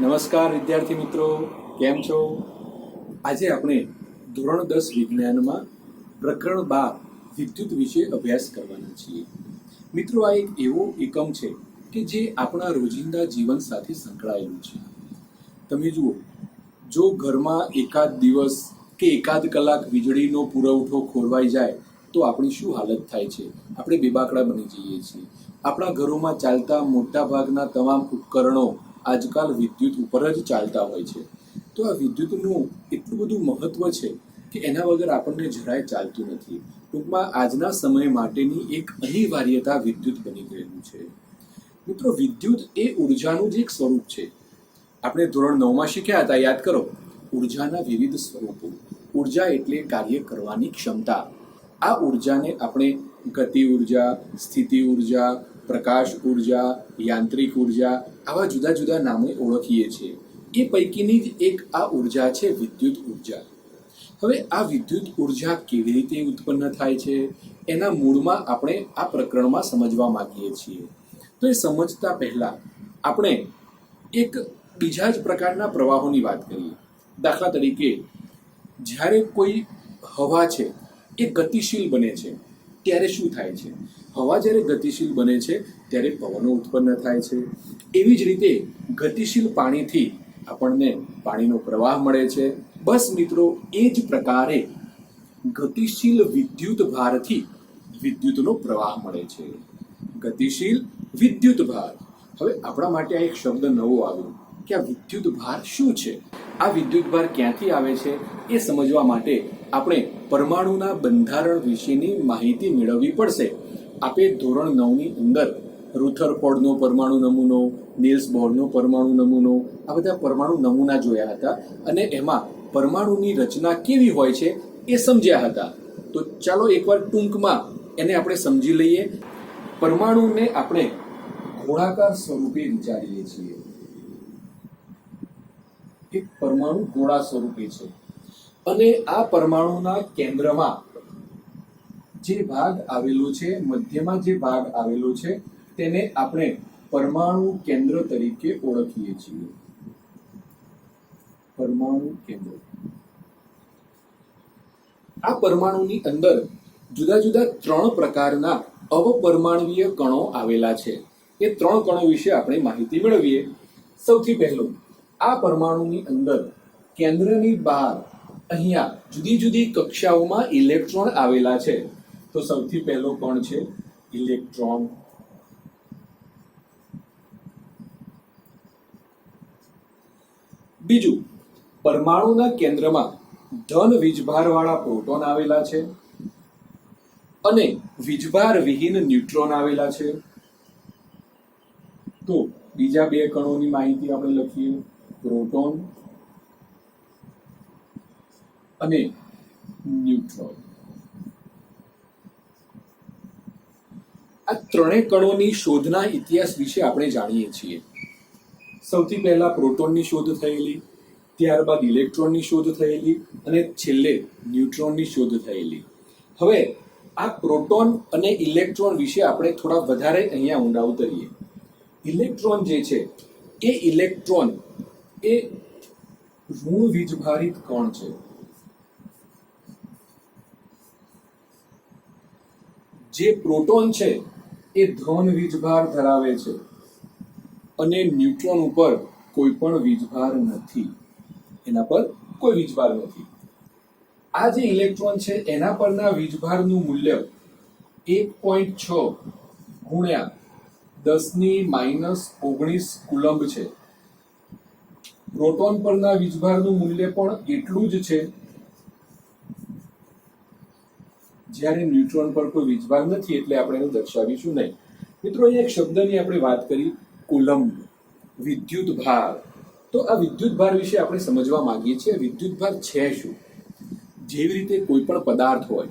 નમસ્કાર વિદ્યાર્થી મિત્રો, કેમ છો? આજે આપણે ધોરણ 10 વિજ્ઞાનમાં પ્રકરણ 12 વિદ્યુત વિશે અભ્યાસ કરવાના છીએ. મિત્રો, આ એક એવો એકમ છે કે જે આપણા રોજિંદા જીવન સાથે સંકળાયેલું છે. તમે જુઓ, જો ઘરમાં એકાદ દિવસ કે એકાદ કલાક વીજળીનો પુરવઠો ખોરવાઈ જાય તો આપણી શું હાલત થાય છે? આપણે બેબાકડા બની જઈએ છીએ. આપણા ઘરોમાં ચાલતા મોટા ભાગના તમામ ઉપકરણો આજકાલ વિદ્યુત ઉપર જ ચાલતા હોય છે. તો આ વિદ્યુતનું એટલું બધું મહત્વ છે કે એના વગર આપણને જરાય ચાલતું નથી. ટૂંકમાં આજના સમય માટેની એક અનિવાર્યતા વિદ્યુત બની ગયેલું છે. મિત્રો, વિદ્યુત એ ઉર્જાનું જ એક સ્વરૂપ છે. આપણે ધોરણ 9માં શીખ્યા હતા, યાદ કરો. ઉર્જાના વિવિધ સ્વરૂપો. ઉર્જા એટલે કાર્ય કરવાની ક્ષમતા. આ ઉર્જાને આપણે ગતિ ઉર્જા, સ્થિતિ ઉર્જા, પ્રકાશ ઉર્જા, યાંત્રિક ઉર્જા આવા જુદા જુદા નામે ઓળખીએ છીએ. એ પૈકીની જ એક આ ઉર્જા છે વિદ્યુત ઉર્જા. હવે આ વિદ્યુત ઉર્જા કેવી રીતે ઉત્પન્ન થાય છે એના મૂળમાં આપણે આ પ્રકરણમાં સમજવા માંગીએ છીએ. તો એ સમજતા પહેલા આપણે એક બીજા જ પ્રકારના પ્રવાહોની વાત કરીએ. દાખલા તરીકે, જ્યારે કોઈ હવા છે એ ગતિશીલ બને છે ત્યારે શું થાય છે? હવા જ્યારે ગતિશીલ બને છે ત્યારે પવનો ઉત્પન્ન થાય છે. એવી જ રીતે ગતિશીલ પાણીથી આપણને પાણીનો પ્રવાહ મળે છે. બસ મિત્રો, એ જ પ્રકારે ગતિશીલ વિદ્યુત ભારથી વિદ્યુતનો પ્રવાહ મળે છે. ગતિશીલ વિદ્યુત ભાર. હવે આપણા માટે આ એક શબ્દ નવો આવ્યો કે આ વિદ્યુત ભાર શું છે? આ વિદ્યુત ભાર ક્યાંથી આવે છે એ સમજવા માટે આપણે પરમાણુના બંધારણ વિશેની માહિતી મેળવવી પડશે. આપણે ધોરણ 9ની અંદર રુથરફોર્ડનો પરમાણુ નમૂનો, નીલ્સ બોરનો પરમાણુ નમૂનો, આ બધા પરમાણુ નમૂના જોયા હતા અને એમાં પરમાણુની રચના કેવી હોય છે એ સમજ્યા હતા. તો ચાલો એકવાર ટૂંકમાં એને આપણે સમજી લઈએ. પરમાણુને આપણે ગોળાકાર સ્વરૂપે વિચારીએ છીએ. એક પરમાણુ ગોળા સ્વરૂપે છે અને આ પરમાણુના કેન્દ્રમાં જે ભાગ આવેલો છે, મધ્યમાં જે ભાગ આવેલો છે તેને આપણે પરમાણુ કેન્દ્ર તરીકે ઓળખીએ છીએ. પરમાણુ કેન્દ્ર. આ પરમાણુની અંદર જુદા જુદા 3 પ્રકારના અવપરમાણવીય કણો આવેલા છે. એ 3 કણો વિશે આપણે માહિતી મેળવીએ. સૌથી પહેલું, આ પરમાણુની અંદર કેન્દ્રની બહાર અહીંયા જુદી જુદી કક્ષાઓમાં ઇલેક્ટ્રોન આવેલા છે. તો સૌથી પહેલો કણ છે ઇલેક્ટ્રોન. બીજું, પરમાણુના કેન્દ્રમાં ધન વીજભારવાળા પ્રોટોન આવેલા છે અને વીજભાર વિહીન ન્યુટ્રોન આવેલા છે. તો બીજા 2 કણોની માહિતી આપણે લખીએ. પ્રોટોન અને ન્યુટ્રોન. આ 3 કણોની શોધના ઇતિહાસ વિશે આપણે જાણીએ છીએ. સૌથી પહેલા પ્રોટોનની શોધ થયેલી, ત્યારબાદ ઇલેક્ટ્રોનની શોધ થયેલી અને છેલ્લે ન્યુટ્રોનની શોધ થયેલી. હવે આ પ્રોટોન અને ઇલેક્ટ્રોન વિશે આપણે થોડા વધારે અહીંયા ઊંડા ઉતરીએ. ઇલેક્ટ્રોન જે છે એ ઇલેક્ટ્રોન એ ઋણ વીજભારિત કણ છે. જે પ્રોટોન છે એ ધન વીજભાર ધરાવે છે અને ન્યુટ્રોન ઉપર કોઈ પણ વીજભાર નથી. એના પર કોઈ વીજભાર નથી. આ જે ઇલેક્ટ્રોન છે એના પરના વીજભારનું મૂલ્ય 1.6 ગુણ્યા 10⁻⁻19 કુલંબ છે. પ્રોટોન પરના વીજભારનું મૂલ્ય પણ એટલું જ છે. જ્યારે ન્યુટ્રોન પર કોઈ વીજભાર નથી એટલે આપણે એને દર્શાવીશું નહીં. મિત્રો, અહીંયા એક શબ્દની આપણે વાત કરી, કુલંબ, વિદ્યુત ભાર. તો આ વિદ્યુત ભાર વિશે આપણે સમજવા માંગીએ છીએ. વિદ્યુત ભાર છે શું? જેવી રીતે કોઈ પણ પદાર્થ હોય,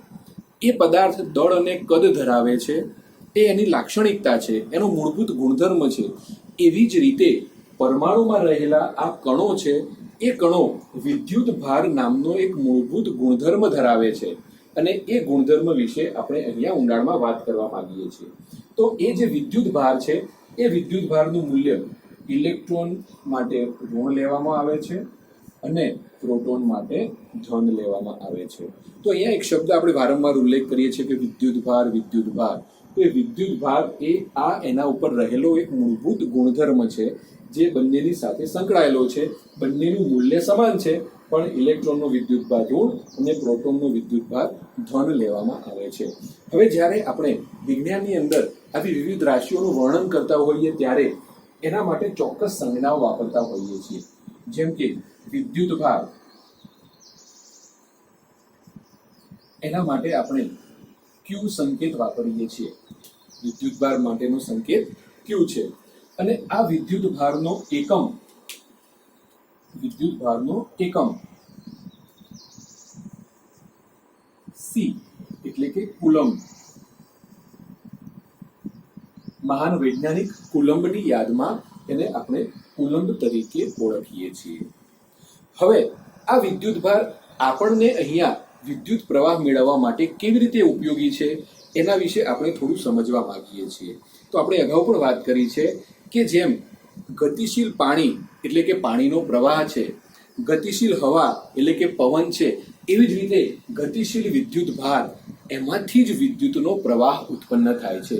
એ પદાર્થ દળ અને કદ ધરાવે છે, એ એની લાક્ષણિકતા છે, એનો મૂળભૂત ગુણધર્મ છે. એવી જ રીતે પરમાણુમાં રહેલા આ કણો છે, એ કણો વિદ્યુત ભાર નામનો એક મૂળભૂત ગુણધર્મ ધરાવે છે અને એ ગુણધર્મ વિશે આપણે અહીંયા ઊંડાણમાં વાત કરવા માંગીએ છીએ. તો એ જે વિદ્યુત ભાર છે એ વિદ્યુત ભારનું મૂલ્ય ઇલેક્ટ્રોન માટે ઋણ લેવામાં આવે છે અને પ્રોટોન માટે ધન લેવામાં આવે છે. તો અહીંયા એક શબ્દ આપણે વારંવાર ઉલ્લેખ કરીએ છીએ કે વિદ્યુતભાર. તો એ વિદ્યુતભાર એ એના ઉપર રહેલો એક મૂળભૂત ગુણધર્મ છે જે બંનેની સાથે સંકળાયેલો છે. બંનેનું મૂલ્ય સમાન છે, પણ ઇલેક્ટ્રોનનો વિદ્યુતભાર ઋણ અને પ્રોટોનનો વિદ્યુતભાર ધન લેવામાં આવે છે. હવે જ્યારે આપણે વિજ્ઞાનની અંદર આવી વિવિધ રાશિઓનું વર્ણન કરતા હોઈએ ત્યારે એના માટે ચોક્કસ સંજ્ઞાઓ વાપરતા હોઈએ છીએ. જેમ કે વિદ્યુતભાર, એના માટે આપણે ક્યુ સંકેત વાપરીએ છીએ. વિદ્યુતભાર માટેનો સંકેત ક્યુ છે. અને આ વિદ્યુતભારનો એકમ સી એટલે કે કુલમ્બ. મહાન વૈજ્ઞાનિક કુલમ્બની યાદમાં એને આપણે કુલમ્બ તરીકે ઓળખીએ છીએ. હવે આ વિદ્યુતભાર આપણને અહીંયા વિદ્યુત પ્રવાહ મેળવવા માટે કેવી રીતે ઉપયોગી છે એના વિશે આપણે થોડું સમજવા માંગીએ છીએ. તો આપણે અગાઉ પણ વાત કરી છે કે જેમ ગતિશીલ પાણી એટલે કે પાણીનો પ્રવાહ છે, ગતિશીલ હવા એટલે કે પવન છે, એવી જ રીતે ગતિશીલ વિદ્યુતભાર એમાંથી જ વિદ્યુતનો પ્રવાહ ઉત્પન્ન થાય છે.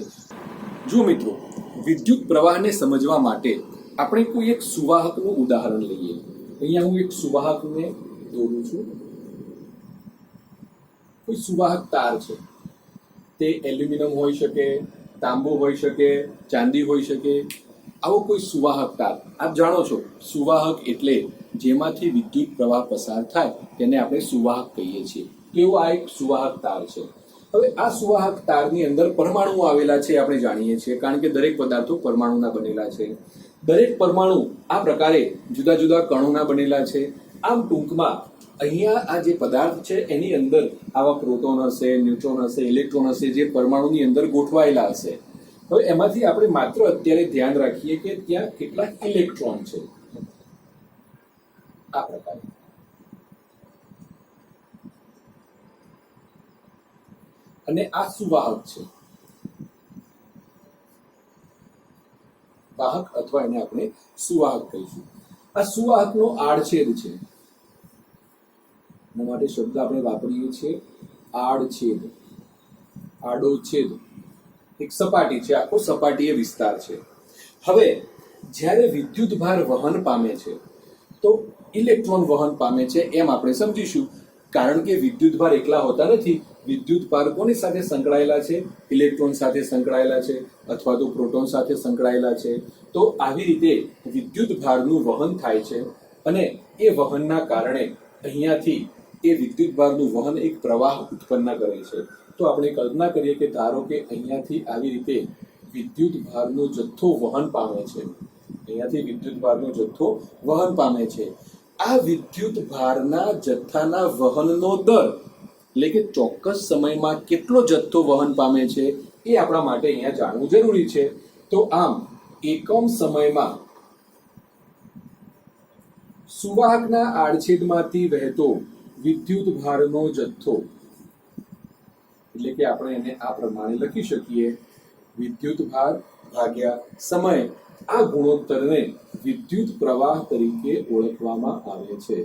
જો મિત્રો, વિદ્યુત પ્રવાહને સમજવા માટે આપણે કોઈ એક સુવાહકનું ઉદાહરણ લઈએ. અહીંયા હું એક સુવાહકને દોરું છું. કોઈ સુવાહક તાર છે, તે એલ્યુમિનિયમ હોઈ શકે, તાંબુ હોઈ શકે, ચાંદી હોઈ શકે. આવો કોઈ સુવાહક તાર, આપ જાણો છો સુવાહક એટલે જેમાંથી વિદ્યુત પ્રવાહ પસાર થાય તેને આપણે સુવાહક કહીએ છીએ. તેવો આ એક સુવાહક તાર છે. હવે આ સુવાહક તારની અંદર પરમાણુઓ આવેલા છે આપણે જાણીએ છીએ, કારણ કે દરેક પદાર્થો પરમાણુના બનેલા છે. દરેક પરમાણુ આ પ્રકારે જુદા જુદા કણોના બનેલા છે. આમ ટૂંકમાં અહીંયા આ જે પદાર્થ છે એની અંદર આવા પ્રોટોન હશે, ન્યુટ્રોન હશે, ઇલેક્ટ્રોન હશે, જે પરમાણુની અંદર ગોઠવાયેલા હશે. હવે એમાંથી આપણે માત્ર અત્યારે ધ્યાન રાખીએ કે ત્યાં કેટલા ઇલેક્ટ્રોન છે. આ પ્રકારે અને આ સુવાહક છે, વાહક અથવા એને આપણે સુવાહક કહીશું. આ સુવાહકનો આડછેદ છે. એના માટે શબ્દ આપણે વાપરીએ છીએ આડછેદ. આડો છેદ એક સપાટી છે, આખો સપાટીય વિસ્તાર છે. હવે જ્યારે વિદ્યુતભાર વહન પામે છે તો ઇલેક્ટ્રોન વહન પામે છે એમ આપણે સમજીશું, કારણ કે વિદ્યુતભાર એકલા હોતા નથી. વિદ્યુતભાર કોની સાથે સંકળાયેલા છે? ઇલેક્ટ્રોન સાથે સંકળાયેલા છે અથવા તો પ્રોટોન સાથે સંકળાયેલા છે. તો આવી રીતે વિદ્યુતભારનું વહન થાય છે અને એ વહનના કારણે અહીંયાથી એ વિદ્યુતભારનું વહન એક પ્રવાહ ઉત્પન્ન કરે છે. તો આપણે કલ્પના કરીએ કે ધારો કે અહીંયાથી આવી રીતે વિદ્યુતભારનો જથ્થો વહન પામે છે. અહીંયાથી વિદ્યુતભારનો જથ્થો વહન પામે છે. આ વિદ્યુતભારના જથ્થાના વહનનો દર એટલે કે ચોક્કસ સમયમાં કેટલો જથ્થો વહન પામે છે એ આપણા માટે અહીંયા જાણવું જરૂરી છે. તો આમ એકમ સમયમાં સુવાહકના આડછેદમાંથી વહેતો વિદ્યુતભારનો જથ્થો એટલે કે આપણે એને આ પ્રમાણે લખી શકીએ, વિદ્યુતભાર ભાગ્યા સમય. આ ગુણોત્તરને વિદ્યુત પ્રવાહ તરીકે ઓળખવામાં આવે છે.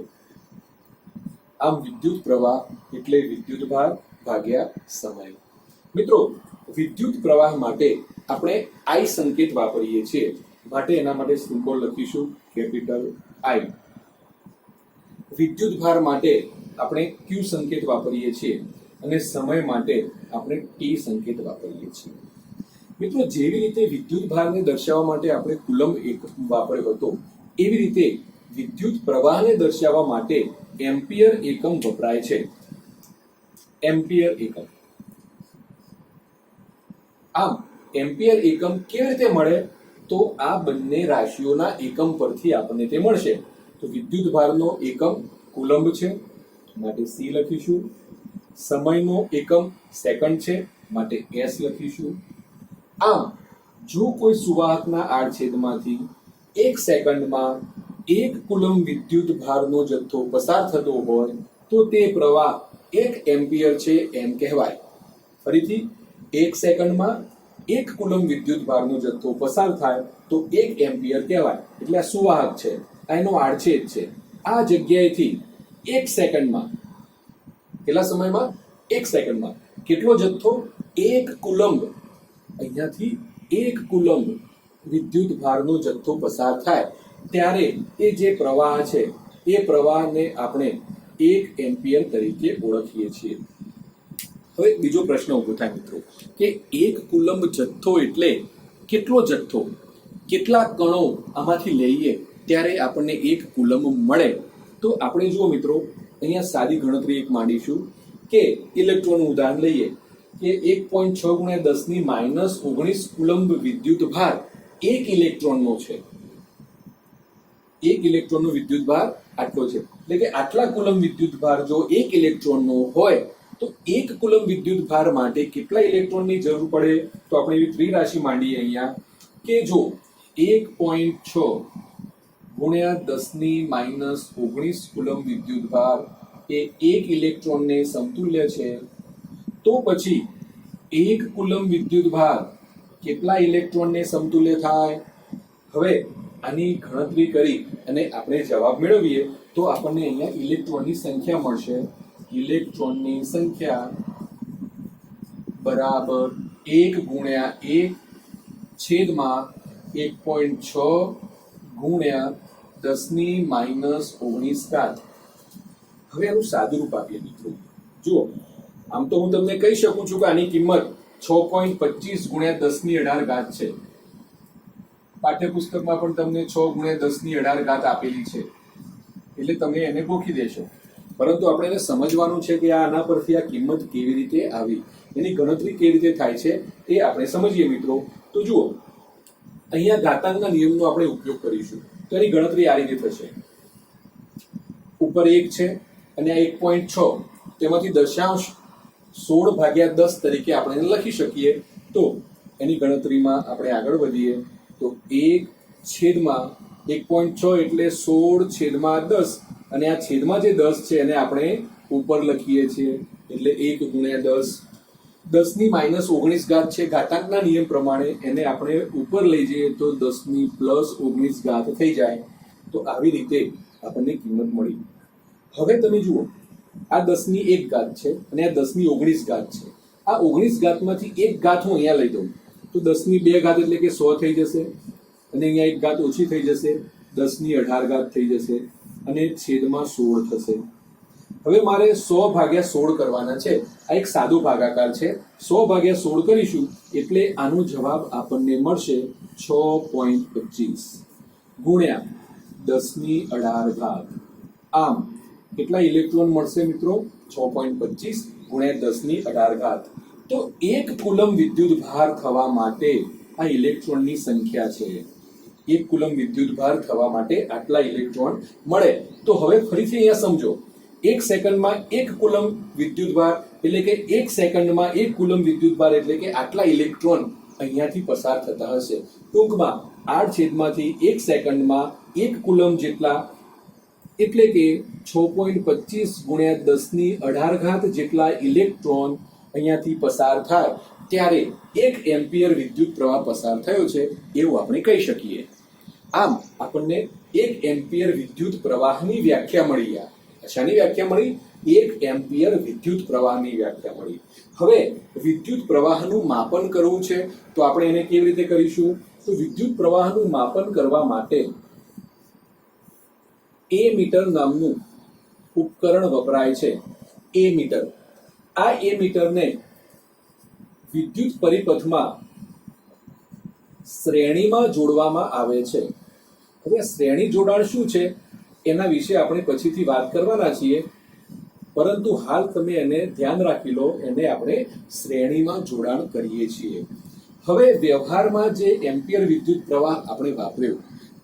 આમ વિદ્યુત પ્રવાહ એટલે વિદ્યુતભાર ભાગ્યા સમય. મિત્રો, વિદ્યુત પ્રવાહ માટે આપણે આઈ સંકેત વાપરીએ છીએ, માટે એના માટે સિમ્બોલ લખીશું કેપિટલ આઈ. વિદ્યુતભાર માટે આપણે ક્યુ સંકેત વાપરીએ છીએ અને સમય માટે આપણે ટી સંકેત વાપરીએ છીએ. મિત્રો, જેવી રીતે વિદ્યુતભારને દર્શાવવા માટે આપણે કુલમ્બ એકમ વાપર્યો હતો, એવી રીતે વિદ્યુત પ્રવાહને દર્શાવવા માટે એમ્પિયર એકમ વપરાય છે. એમ્પિયર એકમ. આમ એમ્પિયર એકમ કેવી રીતે મળે? તો આ બંને રાશિઓના એકમ પરથી આપણને તે મળશે. તો વિદ્યુતભારનો એકમ કુલમ્બ છે, માટે સી લખીશું. સમયનો એકમ સેકન્ડ છે, માટે એસ લખીશું. આમ જો કોઈ સુવાહકના આડછેદમાંથી 1 સેકન્ડમાં 1 કુલમ્બ વિદ્યુતભારનો જથ્થો પસાર થતો હોય તો તે પ્રવાહ 1 એમ્પિયર છે એમ કહેવાય. ફરીથી 1 સેકન્ડમાં એક કુલમ વિદ્યુત ભારનો જથ્થો પસાર થાય તો 1 એમ્પિયર કહેવાય. એટલે આ સુવાહક છે, આ એનો આડછેદ છે. આ જગ્યાએથી 1 સેકન્ડમાં, કેટલા સમયમાં? 1 સેકન્ડમાં કેટલો જથ્થો? 1 કુલંબ. અહીંયાથી 1 કુલંબ વિદ્યુત ભારનો જથ્થો પસાર થાય ત્યારે એ જે પ્રવાહ છે એ પ્રવાહને આપણે 1 એમ્પિયર તરીકે ઓળખીએ છીએ. હવે બીજો પ્રશ્ન ઊભો થાય મિત્રો કે 1 કુલંબ જથ્થો એટલે કેટલો જથ્થો? કેટલા કણો આમાંથી લઈએ ત્યારે આપણને 1 કુલંબ મળે? તો આપણે જુઓ મિત્રો, અહીંયા સાદી ગણતરી એક માંડીશું કે ઇલેક્ટ્રોનનું ઉદાહરણ લઈએ કે 1.6 ગુણ્યા 10 ની -19 કુલંબ વિદ્યુત ભાર 1 ઇલેક્ટ્રોનનો છે. 1 ઇલેક્ટ્રોનનો વિદ્યુત ભાર આટલો છે. એટલે કે આટલા કુલંબ વિદ્યુત ભાર જો 1 ઇલેક્ટ્રોનનો હોય તો 1 કુલંબ વિદ્યુત ભાર માટે કેટલા ઇલેક્ટ્રોનની જરૂર પડે? તો આપણે એવી ત્રિરાશિ માંડીએ અહીંયા કે જો 1.6 ગુણ્યા 10 ની -19 કુલંબ વિદ્યુત ભાર એ 1 ઇલેક્ટ્રોનને સમતુલ્ય છે, તો પછી 1 કુલંબ વિદ્યુત ભાર કેટલા ઇલેક્ટ્રોનને સમતુલ્ય થાય? હવે આની ગણતરી કરી અને આપણે જવાબ મેળવીએ તો આપણને અહીંયા ઇલેક્ટ્રોનની સંખ્યા મળશે. ઇલેક્ટ્રોનની સંખ્યા બરાબર 1 ગુણ્યા 1 છેદમાં 1.6 ગુણ્યા 10 ની -19 ઘાત. હવે આનું સાદું રૂપ આપીએ મિત્રો. જુઓ, આમ તો હું તમને કહી શકું છું કે આની કિંમત 6.25 ગુણ્યા 10 ની 18 ઘાત છે. પાઠ્યપુસ્તકમાં પણ તમને 6 ગુણ્યા 10 ની 18 ઘાત આપેલી છે, એટલે તમે એને ગોખી દેશો. પરંતુ આપણે એને સમજવાનું છે કે આના પરથી આ કિંમત કેવી રીતે આવી, એની ગણતરી કેવી રીતે થાય છે એ આપણે સમજીએ મિત્રો. તો જુઓ, અહીંયા ઘાતાંકના નિયમનો આપણે ઉપયોગ કરીશું તો એની ગણતરી આ રીતે થશે. ઉપર 1 છે અને આ 1.6, તેમાંથી દશાંશ 16/10 તરીકે આપણે એને લખી શકીએ. તો એની ગણતરીમાં આપણે આગળ વધીએ તો 1 છેદમાં 1.6 એટલે 16/10, અને આ છેદમાં જે 10 છે એને આપણે ઉપર લખીએ છીએ એટલે 1 ગુણ્યા 10. 10 ની -19 ઘાત છે, ઘાતાંકના નિયમ પ્રમાણે એને આપણે ઉપર લઈ જઈએ તો 10 ની +19 ઘાત થઈ જાય. તો આવી રીતે આપણને કિંમત મળી. હવે તમે જુઓ, આ 10 ની 1 ઘાત છે અને આ 10 ની 19 ઘાત છે. આ 19 ઘાતમાંથી 1 ઘાત હું અહીંયા લઈ દઉં તો 10 ની 2 ઘાત એટલે કે 100 થઈ જશે, અને અહીંયા 1 ઘાત ઓછી થઈ જશે, 10 ની 18 ઘાત થઈ જશે, અને છેદમાં 16 થશે. હવે મારે 100/16 કરવાના છે. આ એક સાદો ભાગાકાર છે. 100/16 કરીશું એટલે આનો જવાબ આપણને મળશે 6.25 ગુણ્યા 10 ની 18 ઘાત. આમ કેટલા ઇલેક્ટ્રોન મળશે મિત્રો? 6.25 ગુણ્યા 10 ની 18 ઘાત. તો 1 કુલમ વિદ્યુત ભાર થવા માટે આ ઇલેક્ટ્રોનની સંખ્યા છે. 1 કુલમ વિદ્યુત ભાર થવા માટે આટલા ઇલેક્ટ્રોન મળે. તો હવે ફરીથી અહીંયા સમજો, 1 સેકન્ડમાં 1 કુલમ વિદ્યુત ભાર એટલે કે 1 સેકન્ડમાં 1 કુલમ વિદ્યુત ભાર એટલે કે આટલા ઇલેક્ટ્રોન અહીંયાથી પસાર થતા હશે. ટૂંકમાં આડછેદમાંથી 1 સેકન્ડમાં 1 કુલમ જેટલા એટલે કે 6.25 ગુણ્યા 10 ની 18 ઘાત જેટલા ઇલેક્ટ્રોન અહીંયાથી પસાર થાય ત્યારે 1 એમ્પિયર વિદ્યુત પ્રવાહ પસાર થયો છે એવું આપણે કહી શકીએ. આમ આપણને 1 એમ્પિયર વિદ્યુત પ્રવાહની વ્યાખ્યા મળી. શાની વ્યાખ્યા મળી? 1 એમ્પિયર વિદ્યુત પ્રવાહની વ્યાખ્યા મળી. હવે વિદ્યુત પ્રવાહનું માપન કરવું છે તો આપણે એને કેવી રીતે કરીશું? તો વિદ્યુત પ્રવાહનું માપન કરવા માટે એમીટર નામનું ઉપકરણ વપરાય છે. એમીટર. આ એમીટરને વિદ્યુત પરિપથમાં શ્રેણીમાં જોડવામાં આવે છે. હવે શ્રેણી જોડાણ શું છે એના વિશે આપણે પછીથી વાત કરવાના છીએ, પરંતુ હાલ તમે એને ધ્યાન રાખી લો, એને આપણે શ્રેણીમાં જોડાણ કરીએ છીએ. હવે વ્યવહારમાં જે એમ્પિયર વિદ્યુત પ્રવાહ આપણે વાપર્યો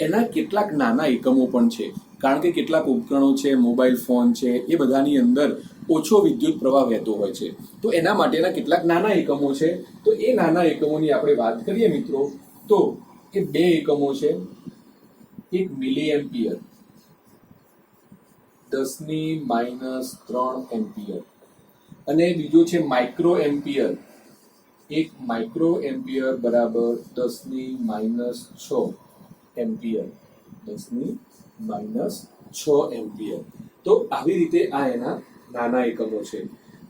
એના કેટલાક નાના એકમો પણ છે, કારણ કે કેટલાક ઉપકરણો છે, મોબાઈલ ફોન છે, એ બધાની અંદર ઓછો વિદ્યુત પ્રવાહ વહેતો હોય છે. તો એના માટેના કેટલાક નાના એકમો છે. તો એ નાના એકમોની આપણે વાત કરીએ મિત્રો, તો એ 2 એકમો છે. એક મિલી એમ્પિયર, 10 ની -3 એમ્પિયર, અને બીજો છે માઇક્રો એમ્પિયર, 1 માઇક્રો એમ્પિયર બરાબર 10⁻6 એમ્પિયર, 10⁻6 એમ્પિયર. તો આવી રીતે આ એના નાના એકમો છે.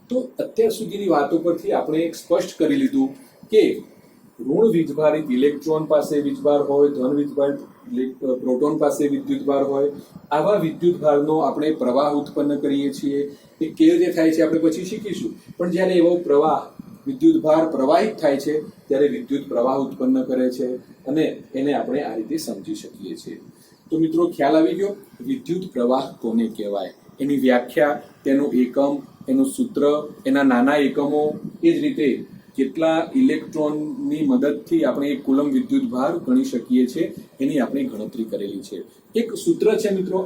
તો અત્યાર સુધીની વાતો પરથી આપણે એક સ્પષ્ટ કરી લીધું કે ઋણ વીજભારિત ઇલેક્ટ્રોન પાસે વીજભાર હોય, ધન વીજભારિત પ્રોટોન પાસે વિદ્યુતભાર હોય, આવા વિદ્યુતભારનો આપણે પ્રવાહ ઉત્પન્ન કરીએ છીએ. એ કેવી રીતે થાય છે આપણે પછી શીખીશું. પણ જ્યારે એવો પ્રવાહ વિદ્યુતભાર પ્રવાહિત થાય છે ત્યારે વિદ્યુત પ્રવાહ ઉત્પન્ન કરે છે અને એને આપણે આ રીતે સમજી શકીએ છીએ. તો મિત્રો ખ્યાલ આવી ગયો વિદ્યુત પ્રવાહ કોને કહેવાય, એની વ્યાખ્યા, તેનું એકમ, એનું સૂત્ર, એના નાના એકમો, એ જ રીતે કેટલા ઇલેક્ટ્રોનની મદદથી આપણે એક કુલમ વિદ્યુતભાર ગણી શકીએ છીએ એની આપણે ગણતરી કરેલી છે. એક સૂત્ર છે મિત્રો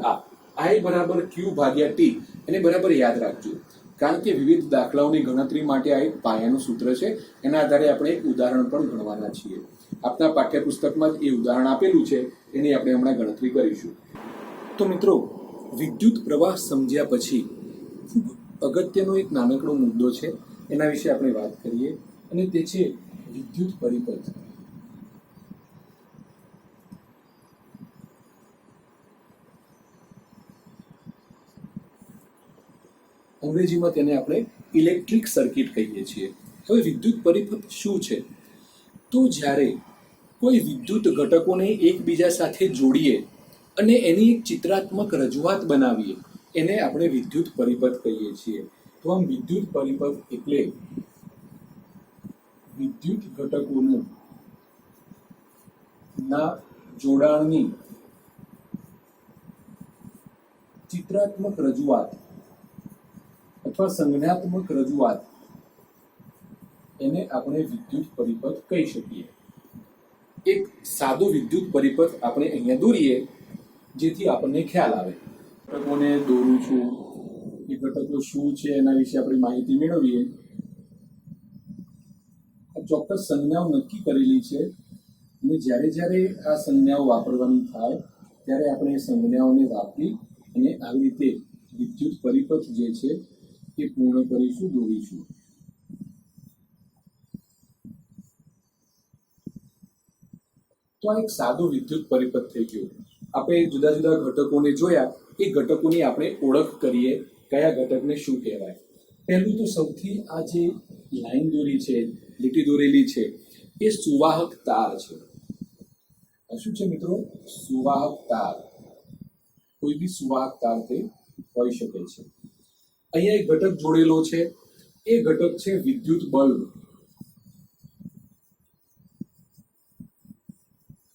I બરાબર Q ભાગ્યા T, એને બરાબર યાદ રાખજો કારણ કે વિવિધ દાખલાઓની ગણતરી માટે આ એક પાયાનું સૂત્ર છે. એના આધારે આપણે એક ઉદાહરણ પણ ગણવાના છીએ. આપણા પાઠ્યપુસ્તકમાં જ એ ઉદાહરણ આપેલું છે, એની આપણે હમણાં ગણતરી કરીશું. તો મિત્રો વિદ્યુત પ્રવાહ સમજ્યા પછી ખૂબ અગત્યનો એક નાનકડો મુદ્દો છે, એના વિશે આપણે વાત કરીએ અને તે છે વિદ્યુત પરિપથ. અંગ્રેજીમાં તેને આપણે ઇલેક્ટ્રિક સર્કિટ કહીએ છીએ. હવે વિદ્યુત પરિપથ શું છે? તો જ્યારે કોઈ વિદ્યુત ઘટકોને એકબીજા સાથે જોડીએ અને એની એક ચિત્રાત્મક રજૂઆત બનાવીએ એને આપણે વિદ્યુત પરિપથ કહીએ છીએ. તો આમ વિદ્યુત પરિપથ એટલે વિદ્યુત ઘટકોનું ના જોડાણની ચિત્રાત્મક રજૂઆત અથવા સંજ્ઞાત્મક રજૂઆત, એને આપણે વિદ્યુત પરિપથ કહી શકીએ. એક સાદો વિદ્યુત પરિપથ આપણે અહીંયા દોરીએ જેથી આપણને ખ્યાલ આવે. ઘટકોને દોરું છું, એ ઘટકો શું છે એના વિશે આપણે માહિતી મેળવીએ. આ ચોક્કસ સંજ્ઞાઓ નક્કી કરેલી છે અને જ્યારે જ્યારે આ સંજ્ઞાઓ વાપરવાની થાય ત્યારે આપણે એ સંજ્ઞાઓને વાપરી અને આવી રીતે વિદ્યુત પરિપથ જે છે એ પૂર્ણ કરીશું, દોરીશું. તો આ એક સાદો વિદ્યુત પરિપથ થઈ ગયો. આપણે જુદા જુદા ઘટકોને જોયા, એ ઘટકોની આપણે ઓળખ કરીએ, કયા ઘટકને શું કહેવાય. પહેલું તો સૌથી આ જે લાઈન દોરી છે, લીટી દોરેલી છે, એ સુવાહક તાર છે. શું છે મિત્રો? સુવાહક તાર. કોઈ બી સુવાહક તાર તે હોઈ શકે છે. અહીંયા એક ઘટક જોડેલો છે, એ ઘટક છે વિદ્યુત બલ્બ.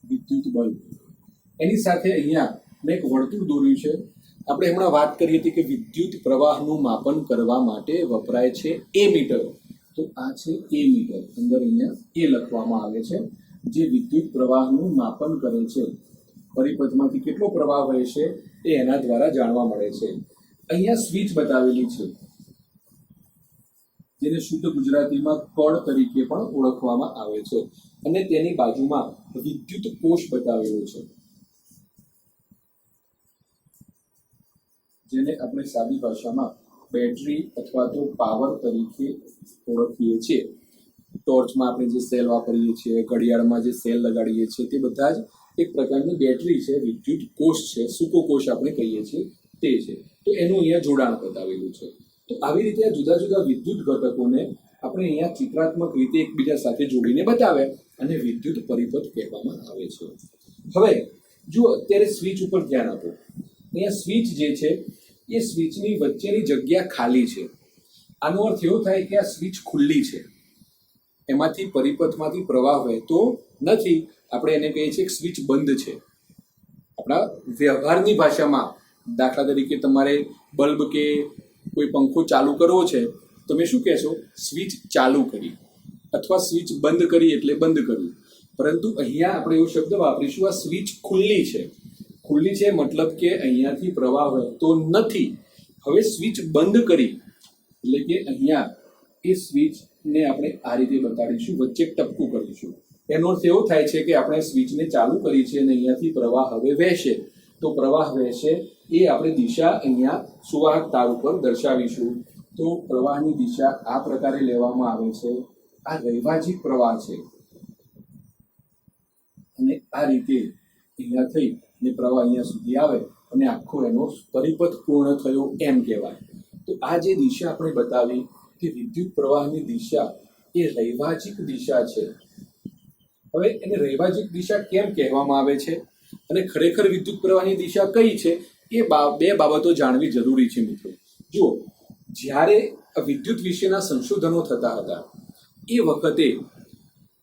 વિદ્યુત બલ્બ એની સાથે અહીંયા મેં એક વર્તુળ દોર્યું છે. આપણે હમણાં વાત કરી હતી કે વિદ્યુત પ્રવાહનું માપન કરવા માટે વપરાય છે એ મીટર. તો આ છે એ મીટર, અંદર અહીંયા એ લખવામાં આવે છે, જે વિદ્યુત પ્રવાહનું માપન કરે છે. પરિપથમાંથી કેટલો પ્રવાહ વહે છે એ એના દ્વારા જાણવા મળે છે. અહીંયા સ્વિચ બતાવેલી છે, જેને શુદ્ધ ગુજરાતીમાં કળ તરીકે પણ ઓળખવામાં આવે છે, અને તેની બાજુમાં વિદ્યુત કોષ બતાવેલો છે, જેને આપણે સાદી ભાષામાં બેટરી અથવા તો પાવર તરીકે ઓળખીએ છીએ. ટોર્ચમાં આપણે જે સેલ વાપરીએ છીએ, ઘડિયાળમાં જે સેલ લગાડીએ છીએ, તે બધા જ એક પ્રકારની બેટરી છે, વિદ્યુત કોષ છે, સૂકો કોષ આપણે કહીએ છીએ તે છે. તો એનું અહીંયા જોડાણ બતાવેલું છે. તો આવી રીતે આ જુદા જુદા વિદ્યુત ઘટકોને આપણે અહીંયા ચિત્રાત્મક રીતે એકબીજા સાથે જોડીને બતાવે અને વિદ્યુત પરિપથ કહેવામાં આવે છે. હવે જો અત્યારે સ્વિચ ઉપર ધ્યાન આપો. અહીંયા સ્વિચ જે છે એ સ્વિચની વચ્ચેની જગ્યા ખાલી છે. આનો અર્થ એવો થાય કે આ સ્વિચ ખુલ્લી છે, એમાંથી પરિપથમાંથી પ્રવાહ વહેતો નથી. આપણે એને કહીએ છીએ કે સ્વિચ બંધ છે. આપણા વ્યવહારની ભાષામાં દાખલા તરીકે તમારે બલ્બ કે કોઈ પંખો ચાલુ કરવો છે, તમે શું કહેશો? સ્વિચ ચાલુ કરી, અથવા સ્વિચ બંધ કરી એટલે બંધ કર્યું. પરંતુ અહીંયા આપણે એવો શબ્દ વાપરીશું, આ સ્વિચ ખુલ્લી છે. ખુલ્લી છે મતલબ કે અહીંયાથી પ્રવાહ વહેતો નથી. હવે સ્વિચ બંધ કરી એટલે કે અહીંયા એ સ્વિચને આપણે આ રીતે બતાડીશું, વચ્ચે ટપકું કરીશું. એનો અર્થ એવો થાય છે કે આપણે સ્વિચને ચાલુ કરી છે અને અહીંયાથી પ્રવાહ હવે વહેશે. તો પ્રવાહ વહેશે એ આપણે દિશા અહીંયા સુવાહક તાર ઉપર દર્શાવીશું. તો પ્રવાહની દિશા આ પ્રકારે લેવામાં આવે છે. આ રૈવાજિક પ્રવાહ છે અને આ રીતે અહીંયા થઈ ને પ્રવાહ અહીંયા સુધી આવે અને આખો એનો પરિપથ પૂર્ણ થયો એમ કહેવાય. તો આ જે દિશા આપણે બતાવી કે વિદ્યુત પ્રવાહની દિશા એ રૈવાજિક દિશા છે. હવે એને રૈવાજિક દિશા કેમ કહેવામાં આવે છે અને ખરેખર વિદ્યુત પ્રવાહની દિશા કઈ છે એ બે બાબતો જાણવી જરૂરી છે મિત્રો. જુઓ, જ્યારે વિદ્યુત વિશેના સંશોધનો થતા હતા એ વખતે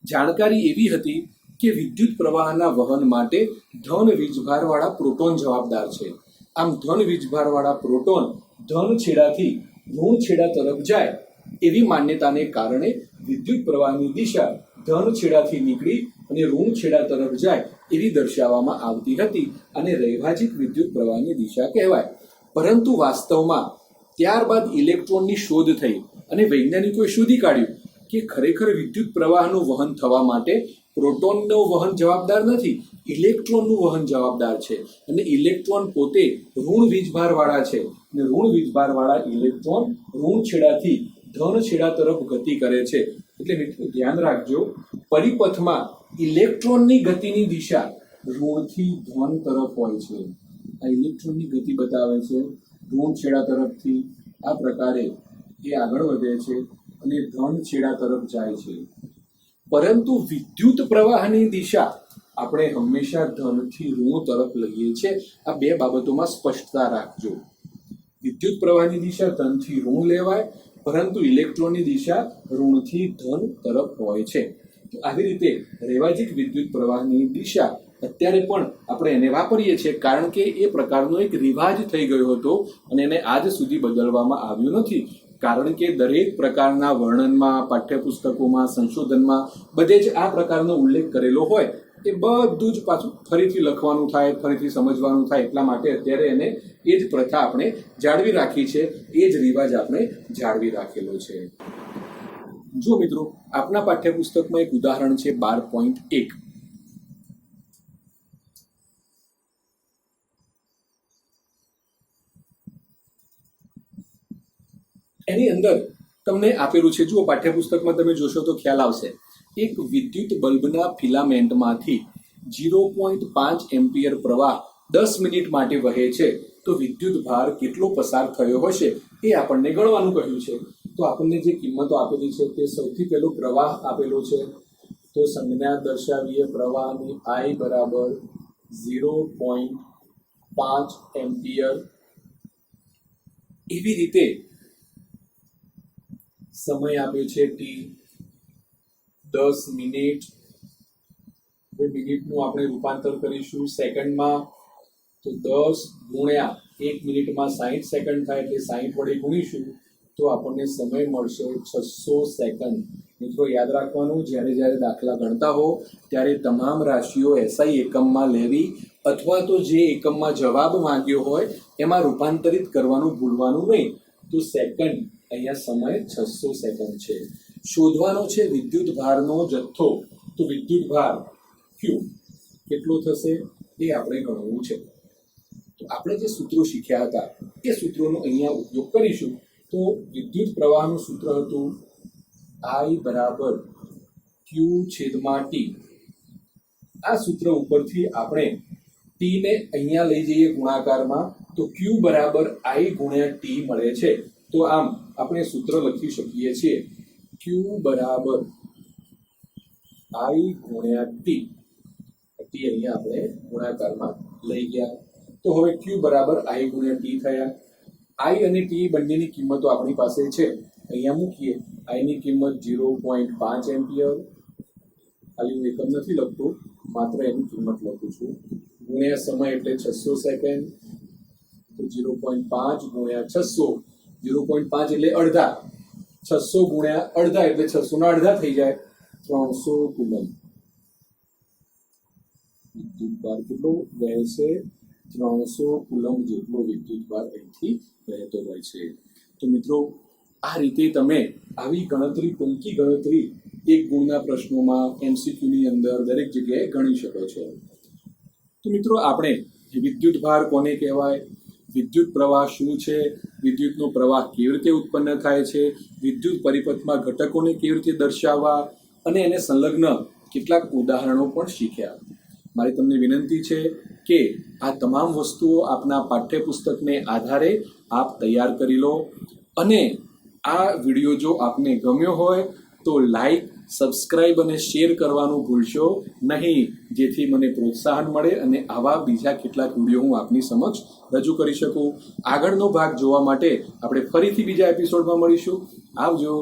જાણકારી એવી હતી કે વિદ્યુત પ્રવાહના વહન માટે ધન વીજભારવાળા પ્રોટોન જવાબદાર છે. આમ ધન વીજભારવાળા પ્રોટોન ધન છેડાથી ઋણ છેડા તરફ જાય એવી માન્યતાને કારણે વિદ્યુત પ્રવાહની દિશા ધન છેડાથી નીકળી અને ઋણ છેડા તરફ જાય એવી દર્શાવવામાં આવતી હતી અને રૈવાજિક વિદ્યુત પ્રવાહની દિશા કહેવાય. પરંતુ વાસ્તવમાં ત્યારબાદ ઇલેક્ટ્રોનની શોધ થઈ અને વૈજ્ઞાનિકોએ શોધી કાઢ્યું કે ખરેખર વિદ્યુત પ્રવાહનું વહન થવા માટે પ્રોટોનનું વહન જવાબદાર નથી, ઇલેક્ટ્રોનનું વહન જવાબદાર છે. અને ઇલેક્ટ્રોન પોતે ઋણ વીજભારવાળા છે અને ઋણ વીજભારવાળા ઇલેક્ટ્રોન ઋણ છેડાથી ધન છેડા તરફ ગતિ કરે છે. એટલે મિત્રો ધ્યાન રાખજો, પરિપથમાં ઇલેક્ટ્રોનની ગતિની દિશા ઋણથી ધન તરફ હોય છે. આ ઇલેક્ટ્રોનની ગતિ બતાવે છે ઋણ છેડા તરફથી આ પ્રકારે એ આગળ વધે છે અને ધન છેડા તરફ જાય છે. પરંતુ વિદ્યુત પ્રવાહની દિશા આપણે હંમેશા ધનથી ઋણ તરફ લઈએ છીએ. આ બે બાબતોમાં સ્પષ્ટતા રાખજો. વિદ્યુત પ્રવાહની દિશા ધનથી ઋણ લેવાય, પરંતુ ઇલેક્ટ્રોનની દિશા ઋણથી ધન તરફ હોય છે. તો આવી રીતે રૈવાજિક વિદ્યુત પ્રવાહની દિશા અત્યારે પણ આપણે એને વાપરીએ છીએ, કારણ કે એ પ્રકારનો એક રિવાજ થઈ ગયો હતો અને એને આજ સુધી બદલવામાં આવ્યું નથી. કારણ કે દરેક પ્રકારના વર્ણનમાં, પાઠ્યપુસ્તકોમાં, સંશોધનમાં બધે જ આ પ્રકારનો ઉલ્લેખ કરેલો હોય એ બધું જ પાછું ફરીથી લખવાનું થાય, ફરીથી સમજવાનું થાય. એટલા માટે અત્યારે એને એ જ પ્રથા આપણે જાળવી રાખી છે, એ જ રિવાજ આપણે જાળવી રાખેલો છે. જો મિત્રો, આપના પાઠ્યપુસ્તકમાં એક ઉદાહરણ છે 12.1. એની અંદર તમને આપેલું છે, જુઓ પાઠ્યપુસ્તકમાં તમે જોશો તો ખ્યાલ આવશે. એક વિદ્યુત બલ્બના ફિલામેન્ટમાંથી 0.5 એમ્પિયર પ્રવાહ 10 મિનિટ માટે વહે છે. તો વિદ્યુત ભાર કેટલો પસાર થયો હશે એ આપણને ગણવાનું કહ્યું છે. તો આપણને જે કિંમતો આપેલી છે તે સૌથી પહેલો પ્રવાહ આપેલો છે. તો સંજ્ઞા દર્શાવીએ પ્રવાહની I બરાબર 0.5 એમ્પિયર. એવી રીતે સમય આપ્યો છે t, 10 મિનિટ. મિનિટનું આપણે રૂપાંતર કરીશું સેકન્ડમાં. તો 10 ગુણ્યા 1 મિનિટમાં 60 સેકન્ડ થાય એટલે 60 વડે ગુણીશું તો આપણને સમય મળશે 600 સેકન્ડ. મિત્રો યાદ રાખવાનું, જ્યારે દાખલા ગણતા હો ત્યારે તમામ રાશિઓ SI એકમમાં લેવી અથવા તો જે એકમમાં જવાબ માંગ્યો હોય એમાં રૂપાંતરિત કરવાનું ભૂલવાનું નહીં. તો સેકન્ડ અહીંયા સમય 600 સેકન્ડ છે. શોધવાનો છે વિદ્યુત ભારનો જથ્થો. તો વિદ્યુત ભાર Q કેટલો થશે એ આપણે ગણવું છે. તો આપણે જે સૂત્રો શીખ્યા હતા એ સૂત્રોનો અહીંયા ઉપયોગ કરીશું. તો વિદ્યુત પ્રવાહનું સૂત્ર હતું I બરાબર Q છેદમાં T. આ સૂત્ર ઉપરથી આપણે T ને અહીંયા લઈ જઈએ ગુણાકારમાં તો Q બરાબર I ગુણ્યા T મળે છે. તો આમ આપણે સૂત્ર લખી શકીએ છીએ Q બરાબર I ગુણ્યા T. T અહીંયા આપણે ગુણાકારમાં લઈ ગયા. તો હવે Q બરાબર I ગુણ્યા T થયા. I અને T બંનેની કિંમતો આપણી પાસે છે, અહીંયા મૂકીએ. I ની કિંમત 0.5 એમ્પિયર, ખાલી હું એકમ નથી લખતો, માત્ર એની કિંમત લખું છું. ગુણ્યા સમય એટલે 600 સેકન્ડ. તો 0.5 ગુણ્યા 600, 0.5 એટલે અડધા, 600 ગુણ્યા અડધા એટલે 600 ના અડધા થઈ જાય, 300 કુલમ. વિદ્યુત ભાર કેટલો વહેશે? 300 કુલમ જેટલો વિદ્યુત ભાર અહીંથી વહેતો હોય છે. તો મિત્રો આ રીતે તમે આવી ગણતરી, ટૂંકી ગણતરી એક ગુણના પ્રશ્નોમાં, MCQની અંદર દરેક જગ્યાએ ગણી શકો છો. તો મિત્રો આપણે વિદ્યુત ભાર કોને કહેવાય, વિદ્યુત પ્રવાહ શું છે, વિદ્યુતનો પ્રવાહ કેવી રીતે ઉત્પન્ન થાય છે, વિદ્યુત પરિપથમાં ઘટકોને કેવી રીતે દર્શાવવા અને એને સંલગ્ન કેટલાક ઉદાહરણો પણ શીખ્યા. મારી તમને વિનંતી છે કે આ તમામ વસ્તુઓ આપના પાઠ્યપુસ્તકને આધારે આપ તૈયાર કરી લો અને આ વિડીયો જો આપને ગમ્યો હોય તો લાઈક, સબસ્ક્રાઇબ અને શેર કરવાનું ભૂલશો નહીં, જેથી મને પ્રોત્સાહન મળે અને આવા બીજા કેટલાક વિડીયો હું આપની સમક્ષ રજૂ કરી શકું. આગળનો ભાગ જોવા માટે આપણે ફરીથી બીજા એપિસોડમાં મળીશું. આવજો.